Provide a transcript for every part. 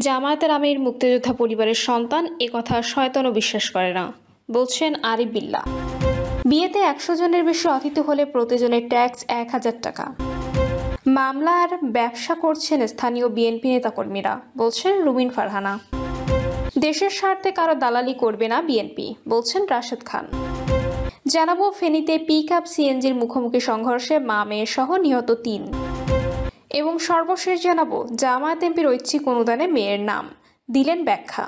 জামায়াতের আমির মুক্তিযোদ্ধা পরিবারের সন্তান একথা শয়তানও বিশ্বাস করে না, বলছেন আরিফ বিল্লাহ। বিয়েতে 100 জনের বেশি অতিথি হলে প্রতিজনের ট্যাক্স 1000 টাকা। মামলার ব্যবসা করছেন স্থানীয় বিএনপি নেতাকর্মীরা, বলছেন রুমিন ফারহানা। দেশের স্বার্থে কারো দালালি করবে না বিএনপি, বলছেন রাশেদ খান। জানাবো ফেনীতে পিকআপ সিএনজির মুখোমুখি সংঘর্ষে মা মেয়ে সহ নিহত 3। এবং সর্বশেষ জানাবো জামায়াত এমপির ঐচ্ছিক অনুদানে মেয়ের নাম দিলেন ব্যাখ্যা।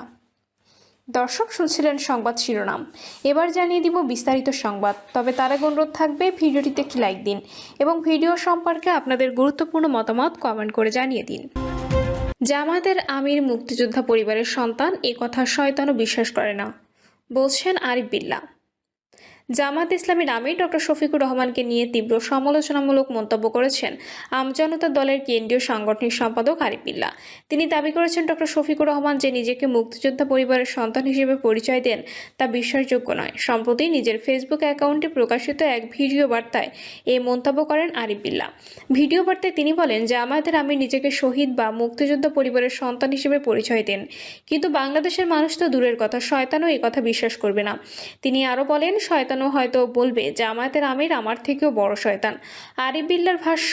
দর্শক শুনছিলেন সংবাদ শিরোনাম, এবার জানিয়ে দিব বিস্তারিত সংবাদ। তবে তার আগে অনুরোধ থাকবে ভিডিওটিতে একটি লাইক দিন এবং ভিডিও সম্পর্কে আপনাদের গুরুত্বপূর্ণ মতামত কমেন্ট করে জানিয়ে দিন। জামায়াতের আমির মুক্তিযোদ্ধা পরিবারের সন্তান একথা শয়তানও বিশ্বাস করে না, বলছেন আরিফ বিল্লাহ। জামায়াত ইসলামীর আমির ডক্টর শফিকুর রহমানকে নিয়ে তীব্র সমালোচনামূলক মন্তব্য করেছেন আমজনতা দলের কেন্দ্রীয় সাংগঠনিক সম্পাদক আরিফ বিল্লাহ। তিনি দাবি করেছেন ডক্টর শফিকুর রহমান যে নিজেকে মুক্তিযোদ্ধা পরিবারের সন্তান হিসেবে পরিচয় দেন তা বিশ্বাসযোগ্য নয়। সম্প্রতি নিজের ফেসবুক অ্যাকাউন্টে প্রকাশিত এক ভিডিও বার্তায় এই মন্তব্য করেন আরিফ বিল্লাহ। ভিডিও বার্তায় তিনি বলেন, জামায়াতের আমির নিজেকে শহীদ বা মুক্তিযোদ্ধা পরিবারের সন্তান হিসেবে পরিচয় দেন, কিন্তু বাংলাদেশের মানুষ তো দূরের কথা, শয়তানও এই কথা বিশ্বাস করবে না। তিনি আরও বলেন, শয়তান হয়তো বলবে জামায়াতের আমির আমার থেকেও বড় শয়তান। আরিফ বিল্লাহর ভাষ্য,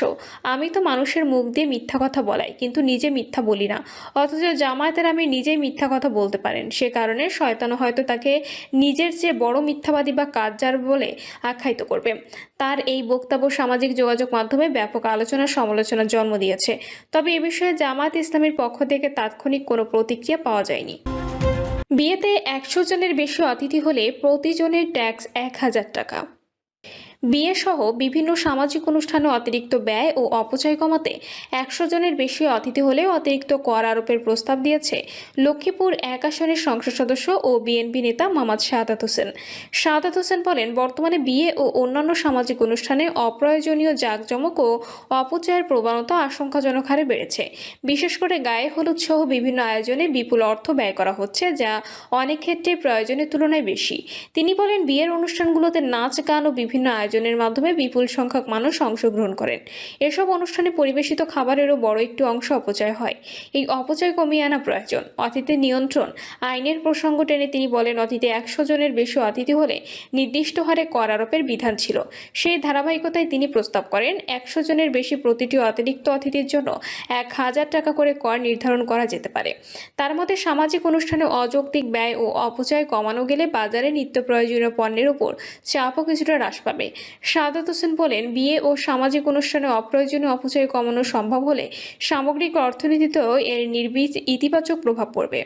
আমি তো মানুষের মুখ দিয়ে মিথ্যা কথা বলাই, কিন্তু নিজে মিথ্যা বলি না, অথচ জামায়াতের আমির নিজেই মিথ্যা কথা বলতে পারেন। সে কারণে শয়তানও হয়তো তাকে নিজের চেয়ে বড় মিথ্যাবাদী বা কাজ্জার বলে আখ্যায়িত করবে। তার এই বক্তব্য সামাজিক যোগাযোগ মাধ্যমে ব্যাপক আলোচনা সমালোচনার জন্ম দিয়েছে। তবে এ বিষয়ে জামায়াত ইসলামীর পক্ষ থেকে তাৎক্ষণিক কোনো প্রতিক্রিয়া পাওয়া যায়নি। বিয়েতে 100 জনের বেশি অতিথি হলে প্রতিজনের ট্যাক্স 1000 টাকা। বিয়ে সহ বিভিন্ন সামাজিক অনুষ্ঠানে অতিরিক্ত ব্যয় ও অপচয় কমাতে 100 জনের বেশি অতিথি হলেও অতিরিক্ত কর আরোপের প্রস্তাব দিয়েছে লক্ষ্মীপুর 1 আসনের সংসদ সদস্য ও বিএনপি নেতা মোহাম্মদ শাহাদাত হোসেন। শাহাদাত হোসেন বলেন, বর্তমানে বিয়ে ও অন্যান্য সামাজিক অনুষ্ঠানে অপ্রয়োজনীয় জাঁকজমক ও অপচয়ের প্রবণতা আশঙ্কাজনক হারে বেড়েছে। বিশেষ করে গায়ে হলুদ সহ বিভিন্ন আয়োজনে বিপুল অর্থ ব্যয় করা হচ্ছে, যা অনেক ক্ষেত্রে প্রয়োজনের তুলনায় বেশি। তিনি বলেন, বিয়ের অনুষ্ঠানগুলোতে নাচ গান ও বিভিন্ন আয়োজনের মাধ্যমে বিপুল সংখ্যক মানুষ অংশগ্রহণ করেন। এসব অনুষ্ঠানে পরিবেশিত খাবারেরও বড় একটি অংশ অপচয় হয়। এই অপচয় কমিয়ে আনা প্রয়োজন। অতিথি নিয়ন্ত্রণ আইনের প্রসঙ্গ টেনে তিনি বলেন, অতীতে 100 জনের বেশি অতিথি হলে নির্দিষ্ট হারে কর আরোপের বিধান ছিল। সেই ধারাবাহিকতায় তিনি প্রস্তাব করেন 100 জনের বেশি প্রতিটি অতিরিক্ত অতিথির জন্য 1000 টাকা করে কর নির্ধারণ করা যেতে পারে। তার মতে সামাজিক অনুষ্ঠানে অযৌক্তিক ব্যয় ও অপচয় কমানো গেলে বাজারে নিত্য প্রয়োজনীয় পণ্যের উপর চাপও কিছুটা হ্রাস পাবে। শাহাদাত হোসেন বলেন, বিয়ে ও সামাজিক অনুষ্ঠানে অপ্রয়োজনীয় অপচয় কমানো সম্ভব হলে সামগ্রিক অর্থনীতিতেও এর ইতিবাচক প্রভাব পড়বে।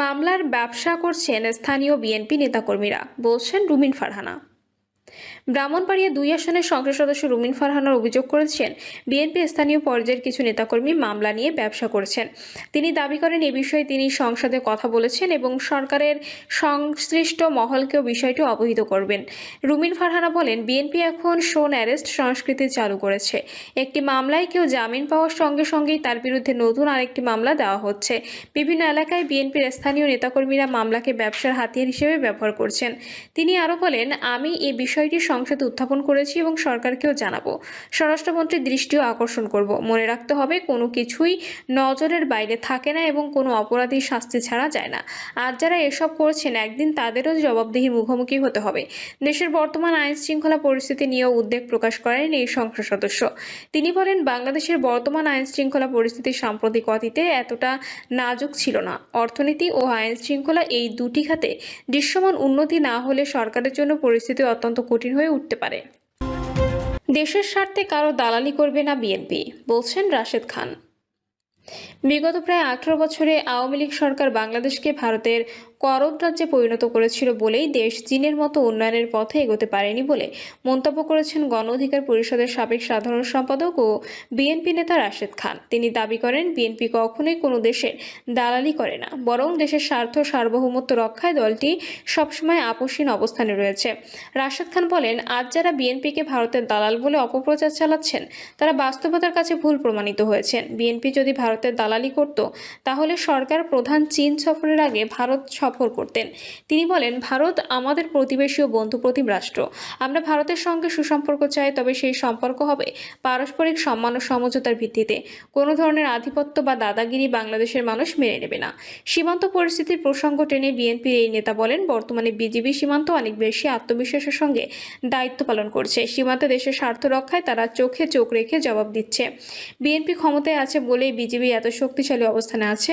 মামলার ব্যবসা করছেন স্থানীয় বিএনপি নেতাকর্মীরা, বলছেন রুমিন ফারহানা। ব্রাহ্মণবাড়িয়া 2 আসনের সংসদ সদস্য রুমিন ফারহানার অভিযোগ করেছেন, বিএনপি স্থানীয় পর্যায়ের কিছু নেতাকর্মী মামলা নিয়ে ব্যবসা করছেন। তিনি দাবি করেন, এ বিষয়ে তিনি সংসদে কথা বলেছেন এবং সরকারের সংশ্লিষ্ট মহলকেও বিষয়টি অবহিত করবেন। রুমিন ফারহানা বলেন, বিএনপি এখন শোন অ্যারেস্ট সংস্কৃতি চালু করেছে। একটি মামলায় কেউ জামিন পাওয়ার সঙ্গে সঙ্গেই তার বিরুদ্ধে নতুন আরেকটি মামলা দেওয়া হচ্ছে। বিভিন্ন এলাকায় বিএনপির স্থানীয় নেতাকর্মীরা মামলাকে ব্যবসার হাতিয়ার হিসেবে ব্যবহার করছেন। তিনি আরও বলেন, আমি এই বিষয়টি সংসদে উত্থাপন করেছি এবং সরকারকেও জানাবো। স্বরাষ্ট্রমন্ত্রীর দৃষ্টিও আকর্ষণ করব। মনে রাখতে হবে, কোনো কিছুই নজরের বাইরে থাকে না এবং কোনো অপরাধীর শাস্তি ছাড়া যায় না। আর যারা এসব করছেন একদিন তাদেরও জবাবদিহির মুখোমুখি হতে হবে। দেশের বর্তমান আইন শৃঙ্খলা পরিস্থিতি নিয়েও উদ্বেগ প্রকাশ করেন এই সংসদ সদস্য। তিনি বলেন, বাংলাদেশের বর্তমান আইন শৃঙ্খলা পরিস্থিতি সাম্প্রতিক অতীতে এতটা নাজুক ছিল না। অর্থনীতি ও আইন শৃঙ্খলা এই দুটি খাতে দৃশ্যমান উন্নতি না হলে সরকারের জন্য পরিস্থিতি অত্যন্ত কঠিন হয়ে উঠতে পারে। দেশের স্বার্থে কারো দালালি করবে না বিএনপি, বলছেন রাশেদ খান। বিগত প্রায় 18 বছরে আওয়ামী লীগ সরকার বাংলাদেশকে ভারতের করদ রাজ্যে পরিণত করেছিল বলেই দেশ চীনের মতো উন্নয়নের পথে এগোতে পারেনি বলে মন্তব্য করেছেন গণ অধিকার পরিষদের সাবেক সাধারণ সম্পাদক ও বিএনপি নেতা রাশেদ খান। তিনি দাবি করেন, বিএনপি কখনোই কোনো দেশের দালালি করে না, বরং দেশের স্বার্থ সার্বভৌমত্ব রক্ষায় দলটি সবসময় আপোষহীন অবস্থানে রয়েছে। রাশেদ খান বলেন, আজ যারা বিএনপিকে ভারতের দালাল বলে অপপ্রচার চালাচ্ছেন তারা বাস্তবতার কাছে ভুল প্রমাণিত হয়েছেন। বিএনপি যদি ভারতের দালাল দালালি করত, তাহলে সরকার প্রধান চীন সফরের আগে ভারত সফর করতেন। তিনি বলেন, ভারত আমাদের প্রতিবেশী ও বন্ধুপ্রতিম রাষ্ট্র। আমরা ভারতের সঙ্গে সুসম্পর্ক চাই, তবে সেই সম্পর্ক হবে পারস্পরিক সম্মান ও সমঝোতার ভিত্তিতে। কোনো ধরনের আধিপত্য বা দাদাগিরি বাংলাদেশের মানুষ মেনে নেবে না। সীমান্ত পরিস্থিতির প্রসঙ্গ টেনে বিএনপির এই নেতা বলেন, বর্তমানে বিজিবি সীমান্ত অনেক বেশি আত্মবিশ্বাসের সঙ্গে দায়িত্ব পালন করছে। সীমান্তে দেশের স্বার্থ রক্ষায় তারা চোখে চোখ রেখে জবাব দিচ্ছে। বিএনপি ক্ষমতায় আছে বলেই বিজিবি এত শক্তিশালী অবস্থানে আছে।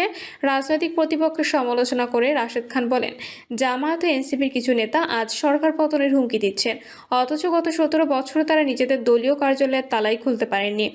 রাজনৈতিক প্রতিপক্ষের সমালোচনা করে রাশেদ খান বলেন, জামায়াত ও এনসিপির কিছু নেতা আজ সরকার পতনের হুমকি দিচ্ছেন, অথচ গত 17 বছর তারা নিজেদের দলীয় কার্যালয়ের তালাই খুলতে পারেননি।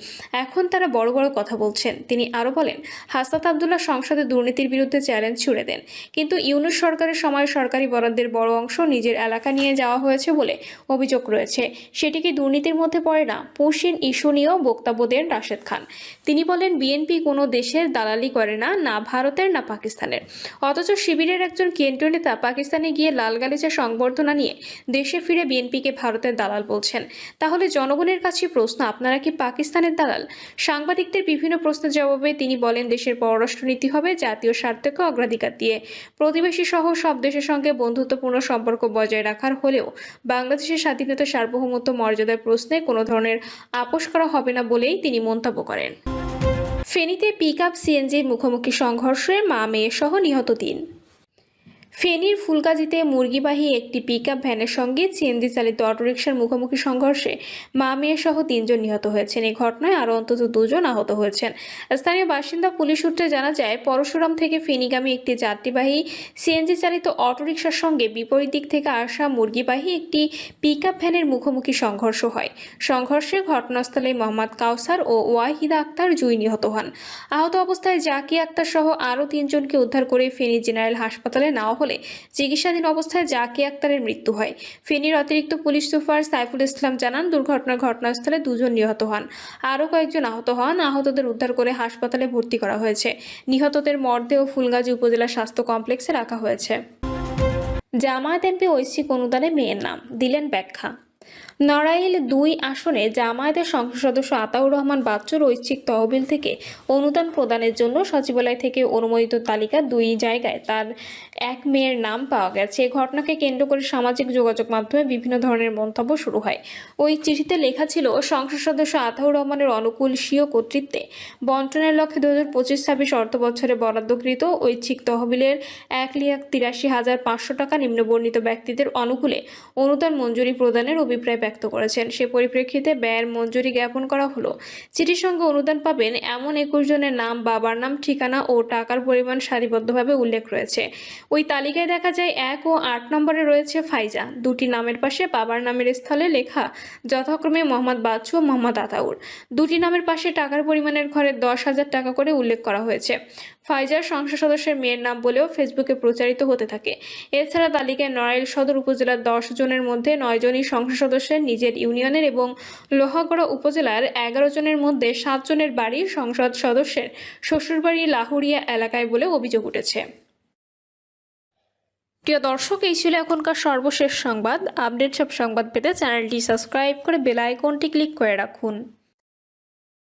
এখন তারা বড় বড় কথা বলছেন। তিনি আরও বলেন, হাসনাত আব্দুল্লাহ সংসদে দুর্নীতির বিরুদ্ধে চ্যালেঞ্জ ছুড়ে দেন, কিন্তু ইউনূস সরকারের সময় সরকারি বরাদ্দের বড় অংশ নিজের এলাকা নিয়ে যাওয়া হয়েছে বলে অভিযোগ রয়েছে। সেটি কি দুর্নীতির মধ্যে পড়ে না? পুশিন ইস্যু নিয়েও বক্তব্য দেন রাশেদ খান। তিনি বলেন, বিএনপি কোনো দেশের দালালি করে না, না ভারতের না পাকিস্তানের। অথচ শিবিরের একজন কেন্দ্রীয় নেতা পাকিস্তানে গিয়ে লাল গালিচা সংবর্ধনা নিয়ে দেশে ফিরে বিএনপিকে ভারতের দালাল বলছেন। তাহলে জনগণের কাছে প্রশ্ন, আপনারা কি পাকিস্তানের দালাল? সাংবাদিকদের বিভিন্ন প্রশ্নের জবাবে তিনি বলেন, দেশের পররাষ্ট্রনীতি হবে জাতীয় স্বার্থকে অগ্রাধিকার দিয়ে। প্রতিবেশী সহ সব দেশের সঙ্গে বন্ধুত্বপূর্ণ সম্পর্ক বজায় রাখার হলেও বাংলাদেশের স্বাধীনতা, সার্বভৌমত্ব, মর্যাদার প্রশ্নে কোনো ধরনের আপোষ করা হবে না বলেই তিনি মন্তব্য করেন। ফেনীতে পিকআপ সিএনজির মুখোমুখি সংঘর্ষে মা মেয়ে সহ নিহত 3। ফেনীর ফুলগাজীতে মুরগিবাহী একটি পিকআপ ভ্যানের সঙ্গে সিএনজি চালিত অটোরিকশার মুখোমুখি সংঘর্ষে মা মেয়ে সহ 3 জন নিহত হয়েছেন। এই ঘটনায় আরও অন্তত 2 জন আহত হয়েছেন। স্থানীয় বাসিন্দা পুলিশ সূত্রে জানা যায়, পরশুরাম থেকে ফেনীগামী একটি যাত্রীবাহী সিএনজি চালিত অটোরিকশার সঙ্গে বিপরীত দিক থেকে আসা মুরগিবাহী একটি পিকআপ ভ্যানের মুখোমুখি সংঘর্ষ হয়। সংঘর্ষে ঘটনাস্থলে মোহাম্মদ কাউসার ও ওয়াহিদা আক্তার জুই নিহত হন। আহত অবস্থায় জাকি আক্তার সহ আরও 3 জনকে উদ্ধার করে ফেনী জেনারেল হাসপাতালে নেওয়া হলে চিকিৎসাধীন অবস্থায় জাকি আক্তারের মৃত্যু হয়। ফেনীর অতিরিক্ত পুলিশ সুপার সাইফুল ইসলাম জানান, দুর্ঘটনার ঘটনাস্থলে 2 জন নিহত হন, আরও কয়েকজন আহত হন। আহতদের উদ্ধার করে হাসপাতালে ভর্তি করা হয়েছে। নিহতদের মরদেহ ফুলগাজী উপজেলা স্বাস্থ্য কমপ্লেক্সে রাখা হয়েছে। জামায়াত এমপি ঐচ্ছিক অনুদানে মেয়ের নাম দিলেন ব্যাখ্যা। নড়াইল 2 আসনে জামায়াতের সংসদ সদস্য আতাউর রহমান বাচ্চুর ঐচ্ছিক তহবিল থেকে অনুদান প্রদানের জন্য সচিবালয় থেকে অনুমোদিত তালিকা 2 জায়গায় তার এক মেয়ের নাম পাওয়া গেছে। এই ঘটনাকে কেন্দ্র করে সামাজিক যোগাযোগ মাধ্যমে বিভিন্ন ধরনের মন্তব্য শুরু হয়। ওই চিঠিতে লেখা ছিল, সংসদ সদস্য আতাউর রহমানের অনুকূল স্বীয় কর্তৃত্বে বন্টনের লক্ষ্যে 2025-26 অর্থ বছরে বরাদ্দকৃত ঐচ্ছিক তহবিলের 1,83,500 টাকা নিম্নবর্ণিত ব্যক্তিদের অনুকূলে অনুদান মঞ্জুরি প্রদানের অভিপ্রায় ব্যক্ত করেছেন। সে পরিপ্রেক্ষিতে ব্যয়ের মঞ্জুরি জ্ঞাপন করা হলো। চিঠির সঙ্গে অনুদান পাবেন এমন 21 জনের নাম, বাবার নাম, ঠিকানা ও টাকার পরিমাণ সারিবদ্ধভাবে উল্লেখ রয়েছে। ওই তালিকায় দেখা যায় 1 ও 8 নম্বরে রয়েছে ফাইজা। 2টি নামের পাশে বাবার নামের স্থলে লেখা যথাক্রমে মোহাম্মদ বাচ্চু ও মোহাম্মদ আতাউর। 2টি নামের পাশে টাকার পরিমাণের ঘরে 10,000 টাকা করে উল্লেখ করা হয়েছে। ফাইজার সংসদ সদস্যের মেয়ের নাম বলেও ফেসবুকে প্রচারিত হতে থাকে। এছাড়া তালিকায় নড়াইল সদর উপজেলার 10 জনের মধ্যে 9 জনই সংসদ সদস্যের নিজের ইউনিয়নের এবং লোহাগড়া উপজেলার 11 জনের মধ্যে 7 জনের বাড়ি সংসদ সদস্যের শ্বশুরবাড়ি লাহুরিয়া এলাকায় বলে অভিযোগ উঠেছে। প্রিয় দর্শক, এই ছিল এখনকার সর্বশেষ সংবাদ। আপডেট সব সংবাদ পেতে চ্যানেলটি সাবস্ক্রাইব করে বেল আইকনটি ক্লিক করে রাখুন।